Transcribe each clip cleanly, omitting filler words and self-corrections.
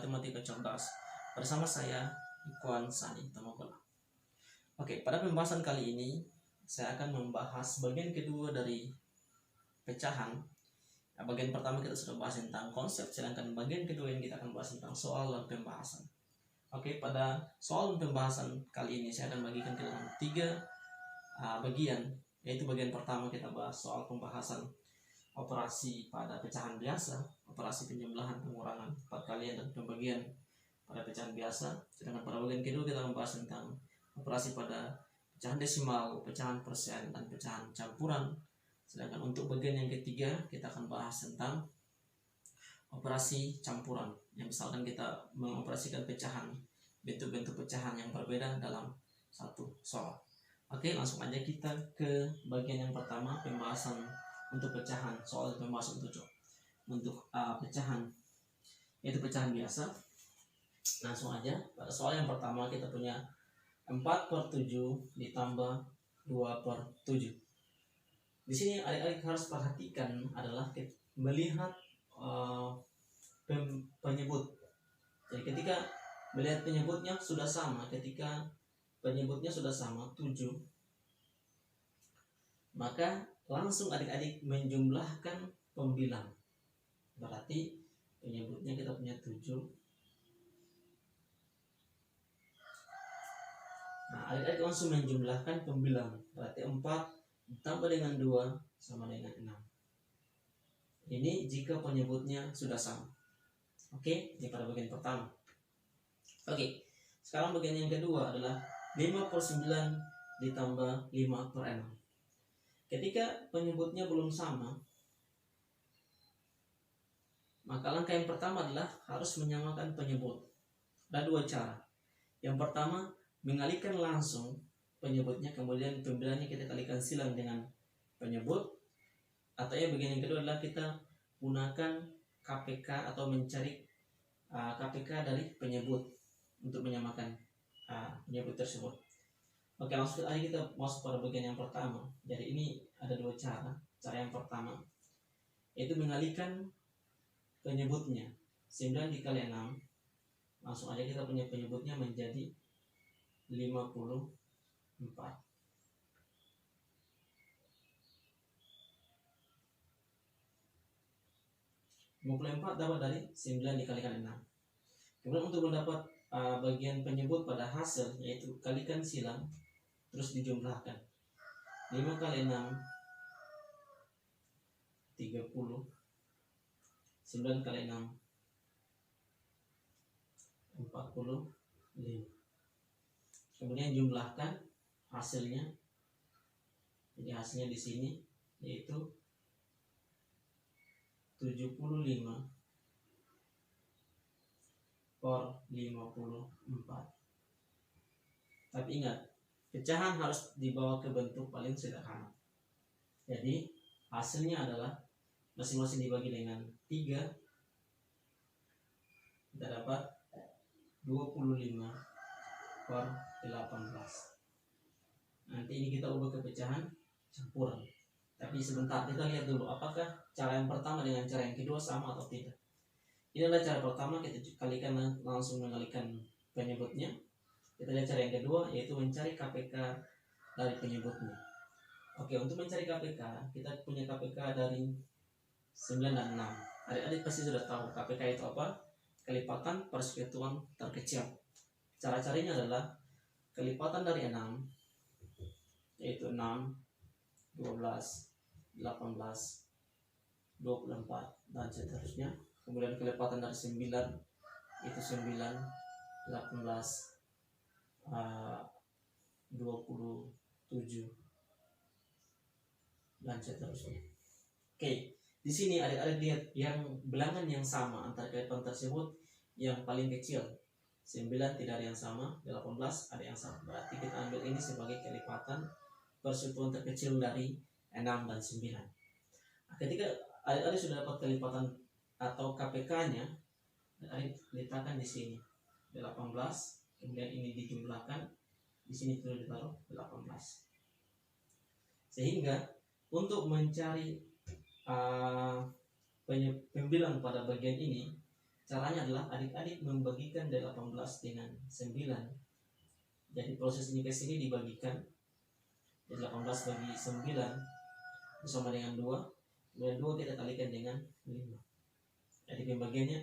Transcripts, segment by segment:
Matematika Cerdas bersama saya Ikuan Sani Tamagola. Oke, pada pembahasan kali ini saya akan membahas bagian kedua dari pecahan. Nah, bagian pertama kita sudah bahas tentang konsep, sedangkan bagian kedua yang kita akan bahas tentang soal dan pembahasan. Oke, pada soal dan pembahasan kali ini saya akan bagikan ke dalam 3 bagian, yaitu bagian pertama kita bahas soal pembahasan operasi pada pecahan biasa, operasi penjumlahan, pengurangan, perkalian, dan pembagian pada pecahan biasa. Sedangkan pada bagian kedua kita membahas tentang operasi pada pecahan desimal, pecahan persen, dan pecahan campuran. Sedangkan untuk bagian yang ketiga kita akan bahas tentang operasi campuran, yang misalkan kita mengoperasikan pecahan, bentuk-bentuk pecahan yang berbeda dalam satu soal. Oke, langsung aja kita ke bagian yang pertama, pembahasan untuk pecahan, soal pembahasan untuk pecahan, yaitu pecahan biasa. Langsung aja pada soal yang pertama kita punya 4/7 ditambah 2/7. Di sini adik-adik harus perhatikan adalah melihat penyebut. Jadi ketika melihat penyebutnya sudah sama, ketika penyebutnya sudah sama 7, maka langsung adik-adik menjumlahkan pembilang. Berarti penyebutnya kita punya 7. Nah, adik-adik langsung menjumlahkan pembilang. Berarti 4 ditambah dengan 2 sama dengan 6. Ini jika penyebutnya sudah sama. Oke, ini pada bagian pertama. Oke, sekarang bagian yang kedua adalah 5/9 ditambah 5/6. Ketika penyebutnya belum sama, maka langkah yang pertama adalah harus menyamakan penyebut. Ada 2 cara. Yang pertama, mengalihkan langsung penyebutnya, kemudian pembilangnya kita kalikan silang dengan penyebut. Atau bagian yang kedua adalah kita gunakan KPK atau mencari KPK dari penyebut untuk menyamakan penyebut tersebut. Oke, langsung aja kita masuk pada bagian yang pertama. Jadi ini ada 2 cara. Cara yang pertama yaitu mengalihkan penyebutnya. 9 dikali 6, langsung aja kita punya penyebutnya menjadi 54. Dapat dari 9 dikalikan 6. Kemudian untuk mendapat bagian penyebut pada hasil, yaitu kalikan silang terus dijumlahkan. 5 kali 6 30, 9 kali 6 45. Kemudian jumlahkan hasilnya. Jadi hasilnya di sini yaitu 75/54. Tapi ingat, pecahan harus dibawa ke bentuk paling sederhana. Jadi hasilnya adalah masing-masing dibagi dengan 3, kita dapat 25/18. Nanti ini kita ubah ke pecahan campuran. Tapi sebentar, kita lihat dulu apakah cara yang pertama dengan cara yang kedua sama atau tidak. Ini adalah cara pertama, kita kalikan, langsung mengalihkan penyebutnya. Kita lihat cara yang kedua, yaitu mencari KPK dari penyebutnya. Oke, untuk mencari KPK, kita punya KPK dari 9 dan 6. Adik-adik pasti sudah tahu KPK itu apa? Kelipatan persekutuan terkecil. Cara-caranya adalah kelipatan dari 6, yaitu 6, 12, 18, 24, dan seterusnya. Kemudian kelipatan dari 9, itu 9, 18, 27, dan seterusnya. Oke, di sini adik-adik lihat yang bilangan yang sama antara kelipatan tersebut, yang paling kecil 9 tidak ada yang sama, 18 ada yang sama. Berarti kita ambil ini sebagai kelipatan persekutuan terkecil dari 6 dan 9. Nah, ketika adik-adik sudah dapat kelipatan atau KPK-nya, adik letakkan di sini 18, kemudian ini dijumlahkan, di sini perlu ditaruh 18. Sehingga untuk mencari pembilang pada bagian ini, Caranya adalah adik-adik membagikan dari 18 dengan 9. Jadi proses ini ke sini dibagikan. Jadi 18 bagi 9 sama dengan 2. Kemudian 2 kita kalikan dengan 5. Jadi pembagiannya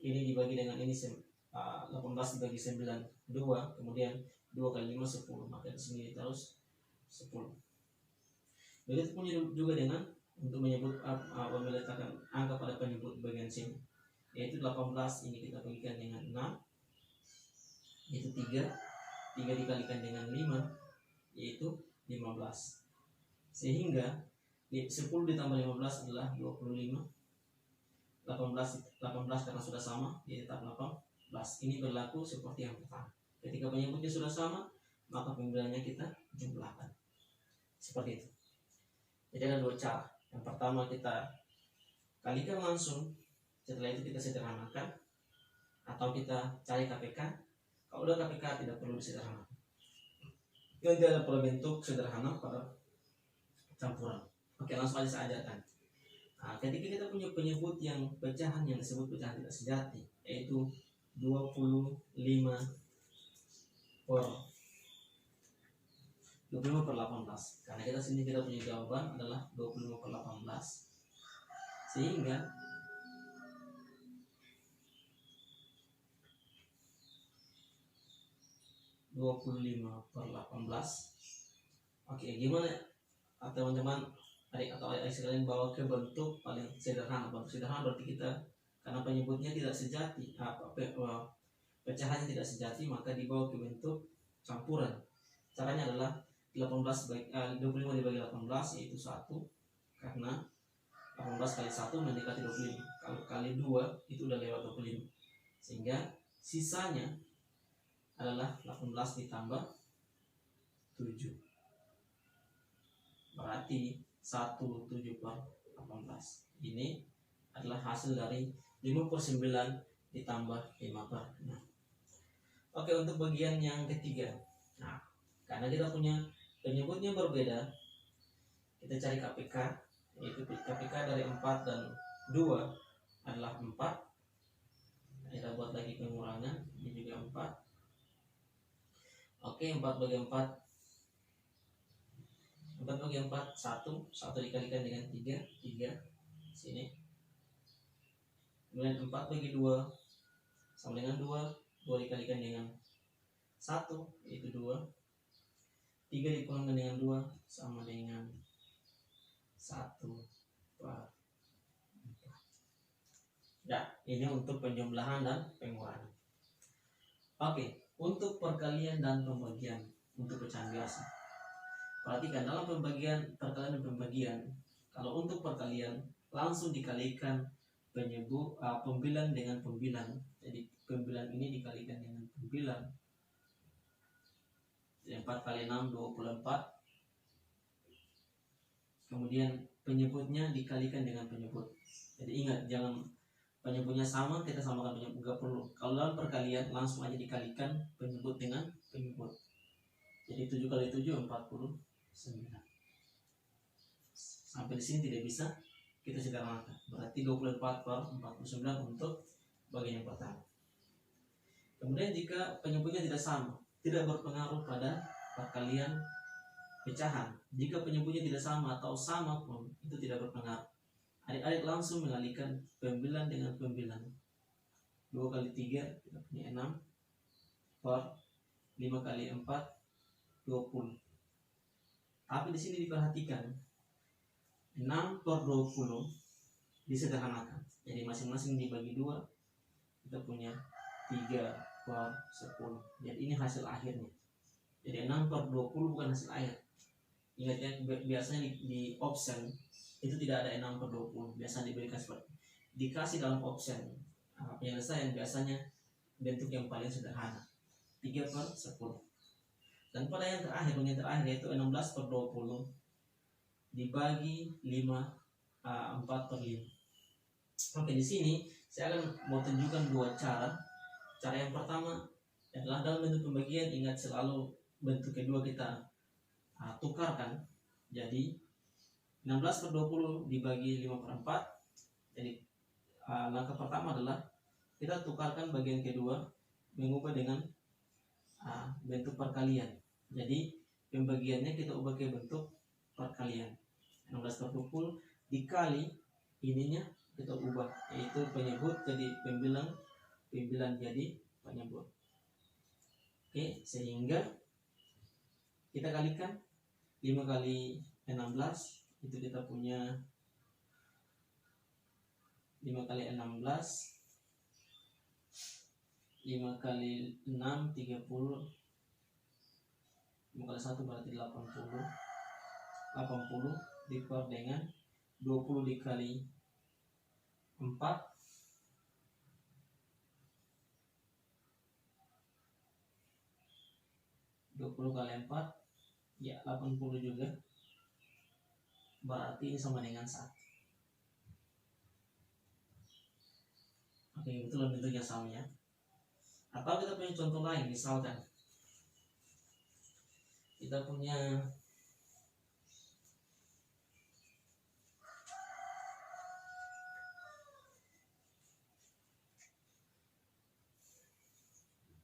ini dibagi dengan ini 18 dibagi 9 2, kemudian 2 kali 5 10, maka di sini terus 10. Begitu pun juga dengan untuk menyebut meletakkan angka pada penyebut bagian sini, yaitu 18 ini kita bagikan dengan 6, yaitu 3 dikalikan dengan 5, yaitu 15. Sehingga 10 ditambah 15 adalah 25. 18 karena sudah sama, jadi tetap 18. Ini berlaku seperti yang pertama. Ketika penyebutnya sudah sama, maka pembilannya kita jumlahkan. Seperti itu. Jadi ada dua cara. Yang pertama kita kalikan langsung, setelah itu kita sederhanakan, atau kita cari KPK. Kalau udah KPK tidak perlu disederhanakan. Nanti ada pola bentuk sederhana pada campuran. Oke, langsung aja saya ajarkan. Nah, ketika kita punya penyebut yang pecahan yang disebut pecahan tidak sejati, yaitu 25 per 18. Karena kita sini kita punya jawaban adalah 25 per 18. Sehingga per 18. Oke, gimana teman-teman, adik atau adik sekalian bawa ke bentuk paling sederhana. Bentuk sederhana berarti kita, karena penyebutnya tidak sejati, pecahannya tidak sejati, maka dibawa ke bentuk campuran. Caranya adalah 25 dibagi 18, yaitu 1, karena 18 kali 1 mendekati 25. Kalau kali 2 itu udah lewat 25. Sehingga sisanya adalah 18 ditambah 7. Berarti 17 per 18. Ini adalah hasil dari 5 per 9 ditambah 5 per 6. Oke, untuk bagian yang ketiga. Nah, karena kita punya penyebutnya berbeda, kita cari KPK, yaitu KPK dari 4 dan 2 adalah 4. Kita buat lagi pengurangan, ini juga 4. Oke, 4 bagi 4 1 dikalikan dengan 3 sini. Kemudian 4 bagi 2 sama dengan 2 dikalikan dengan 1, yaitu 2. 3 dikurangkan dengan 2 sama dengan 1 per 4. Ya, ini untuk penjumlahan dan pengurangan. Oke, untuk perkalian dan pembagian untuk pecahan biasa. Perhatikan dalam perkalian dan pembagian, kalau untuk perkalian langsung dikalikan pembilang dengan pembilang. Jadi pembilang ini dikalikan dengan pembilang. 4 kali 6 24. Kemudian penyebutnya dikalikan dengan penyebut. Jadi ingat, jangan penyebutnya sama kita samakan penyebut, enggak perlu. Kalau dalam perkalian langsung aja dikalikan penyebut dengan penyebut. Jadi 7 kali 7 49. Sampai di sini tidak bisa kita sederhanakan. Berarti 24 per 49 untuk bagian yang pertama. Kemudian jika penyebutnya tidak sama, tidak berpengaruh pada perkalian pecahan. Jika penyebutnya tidak sama atau sama pun itu tidak berpengaruh. Adik-adik langsung mengalihkan pembilang dengan pembilang. 2 kali 3 kita punya 6 per 5 kali 4 20. Tapi di sini diperhatikan 6 per 20 disederhanakan. Jadi masing-masing dibagi 2, kita punya 3 per 10. Jadi ini hasil akhirnya. Jadi 6 per 20 bukan hasil akhir. Ingat ya, biasanya di option itu tidak ada 6 per 20. Biasanya diberikan seperti dikasih dalam option penyelesaian, biasanya bentuk yang paling sederhana 3 per 10. Dan pada yang terakhir, yaitu 16 per 20 dibagi 4 per 5. Oke, di sini saya akan mau tunjukkan dua cara. Cara yang pertama adalah dalam bentuk pembagian, ingat selalu bentuk kedua kita tukarkan. Jadi 16 per 20 dibagi 5 per 4. Jadi langkah pertama adalah kita tukarkan bagian kedua, mengubah dengan bentuk perkalian. Jadi pembagiannya kita ubah ke bentuk perkalian. 16 terpukul dikali ininya kita ubah, yaitu penyebut jadi pembilang, pembilang jadi penyebut. Oke, sehingga kita kalikan 5 kali 16 itu kita punya 5 kali 16, 5 kali 6 30, 5 kali 1 berarti 80 dikuat dengan 20 dikali 4 20 kali 4 ya 80 juga, berarti ini sama dengan 1. Oke, itulah bentuknya sama ya. Atau kita punya contoh lain, misalkan kita punya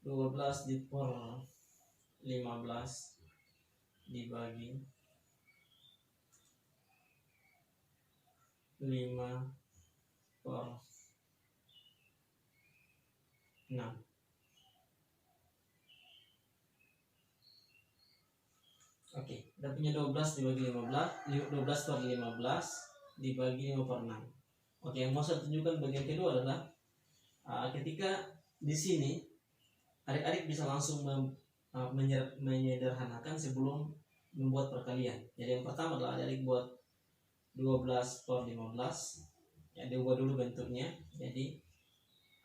12 per 15 dibagi 5 per 6. Oke, kita punya 12 dibagi 15, 12 per 15 dibagi 5 per 6. Oke, yang mau saya tunjukkan bagian kedua adalah ketika di sini adik-adik bisa langsung menyederhanakan sebelum membuat perkalian. Jadi yang pertama adalah adik-adik buat 12 per 15, ya diubah dulu bentuknya jadi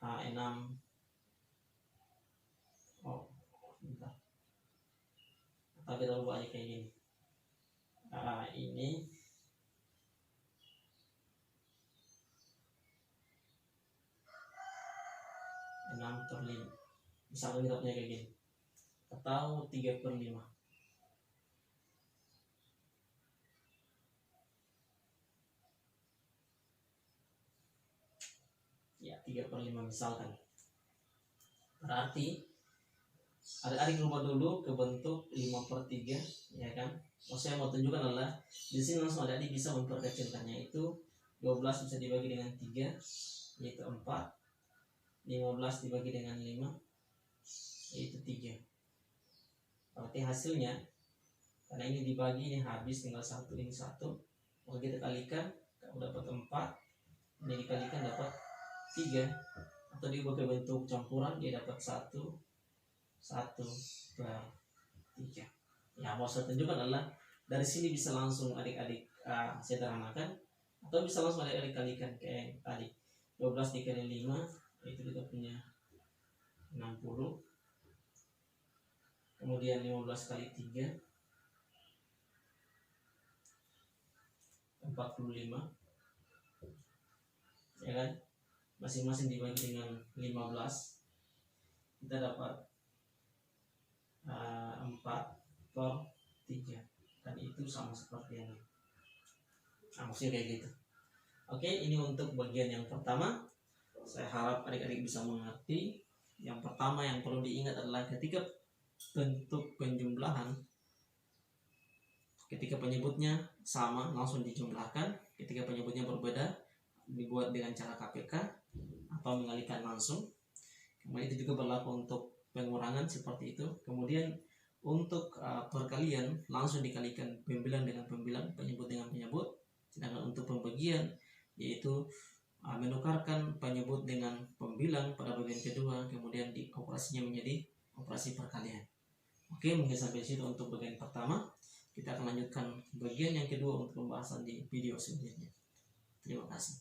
6. Bentar. Atau kita ubah aja kayak gini. Ini per 5. Misalkan kita punya kayak gini. Atau 3 per 5. Ya, 3 per 5 misalkan. Berarti adik-adik rubah dulu ke bentuk 5 per 3, ya kan? Saya mau tunjukkan adalah di sini langsung adik-adik bisa memperkecilkannya, itu 12 bisa dibagi dengan 3 yaitu 4, 15 dibagi dengan 5 yaitu 3. Berarti hasilnya karena ini dibagi, ini habis, tinggal 1, ini 1. Maka kita kalikan, kamu dapat 4, ini dikalikan dapat 3, atau diubah ke bentuk campuran dia dapat 1 per 3. Ya, mau saya tunjukkan adalah dari sini bisa langsung adik-adik sederhanakan, atau bisa langsung adik-adik kalikan kayak tadi 12 dikali 5 itu kita punya 60, kemudian 15 kali 3 45, ya kan, masing-masing dibagi dengan 15 kita dapat 4 per 3, dan itu sama seperti yang maksudnya kayak gitu. Oke, ini untuk bagian yang pertama. Saya harap adik-adik bisa mengerti. Yang pertama yang perlu diingat adalah ketika bentuk penjumlahan, ketika penyebutnya sama langsung dijumlahkan, ketika penyebutnya berbeda dibuat dengan cara KPK atau mengalihkan langsung. Kemudian itu juga berlaku untuk pengurangan seperti itu. Kemudian untuk perkalian langsung dikalikan pembilang dengan pembilang, penyebut dengan penyebut. Sedangkan untuk pembagian yaitu menukarkan penyebut dengan pembilang pada bagian kedua, kemudian dioperasinya menjadi operasi perkalian. Oke, mungkin sampai situ untuk bagian pertama. Kita akan lanjutkan bagian yang kedua untuk pembahasan di video selanjutnya. Terima kasih.